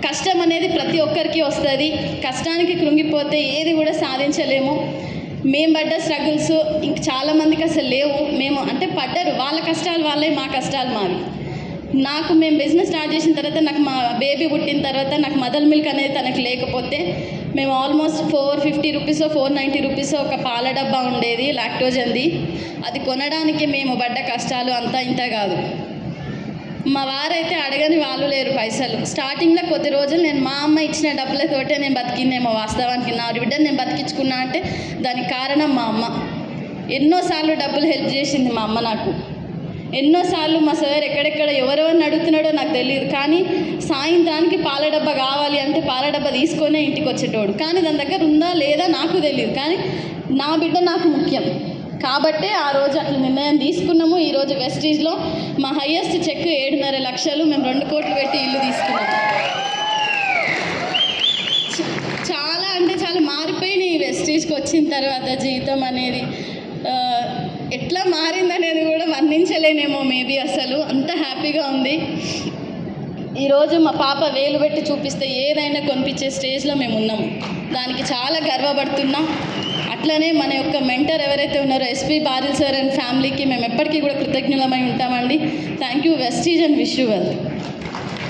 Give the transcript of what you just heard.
కష్టం అనేది ప్రతి ఒక్కరికి వస్తుంది. కష్టానికి కృంగిపోతే ఏది కూడా సాధించలేము. మేము పడ్డ స్ట్రగుల్స్ ఇంక చాలామందికి అసలు లేవు. మేము అంటే పడ్డారు, వాళ్ళ కష్టాలు వాళ్ళే, మా కష్టాలు మావి. మేము బిజినెస్ స్టార్ట్ చేసిన తర్వాత, నాకు మా బేబీ పుట్టిన తర్వాత నాకు మదర్ మిల్క్ అనేది తనకు లేకపోతే మేము ఆల్మోస్ట్ 450 రూపీస్ 490 రూపీస్ ఒక పాల డబ్బా ఉండేది లాక్టోజన్ది. అది కొనడానికి మేము పడ్డ కష్టాలు అంతా ఇంత కాదు. మా వారైతే అడగని వాళ్ళు లేరు పైసలు. స్టార్టింగ్లో కొద్ది రోజులు నేను మా అమ్మ ఇచ్చిన డబ్బులతోటే నేను బతికిందేమో. వాస్తవానికి నా బిడ్డను నేను బతికించుకున్నా అంటే దానికి కారణం మా అమ్మ. ఎన్నోసార్లు డబ్బులు హెల్ప్ చేసింది మా అమ్మ నాకు. ఎన్నోసార్లు మా సార్ ఎక్కడెక్కడ ఎవరెవరిని అడుగుతున్నాడో నాకు తెలియదు, కానీ సాయంత్రానికి పాల డబ్బా కావాలి అంటే పాల డబ్బా తీసుకొనే ఇంటికి వచ్చేటోడు. కానీ దాని దగ్గర ఉందా లేదా నాకు తెలియదు, కానీ నా బిడ్డ నాకు ముఖ్యం కాబట్టే ఆ రోజు అట్లా నిర్ణయం తీసుకున్నాము. ఈరోజు వెస్టీజ్లో మా హయ్యెస్ట్ చెక్ 7.5 లక్షలు, మేము 2 కోట్లు పెట్టి ఇల్లు తీసుకున్నాము. చాలా అంటే చాలా మారిపోయినాయి వెస్టీజ్కి వచ్చిన తర్వాత. జీవితం అనేది ఎట్లా మారిందనేది కూడా వర్ణించలేనేమో మేబీ. అసలు అంత హ్యాపీగా ఉంది. ఈరోజు మా పాప వేలు పెట్టి చూపిస్తే ఏదైనా కొనిపించే స్టేజ్లో మేము ఉన్నాము. దానికి చాలా గర్వపడుతున్నాం. అట్లనే మన యొక్క మెంటర్ ఎవరైతే ఉన్నారో ఎస్పీ బారిల్ సార్ అండ్ ఫ్యామిలీకి మేము ఎప్పటికీ కూడా కృతజ్ఞులమై ఉంటామండి. Thank you Vestige and wish you well.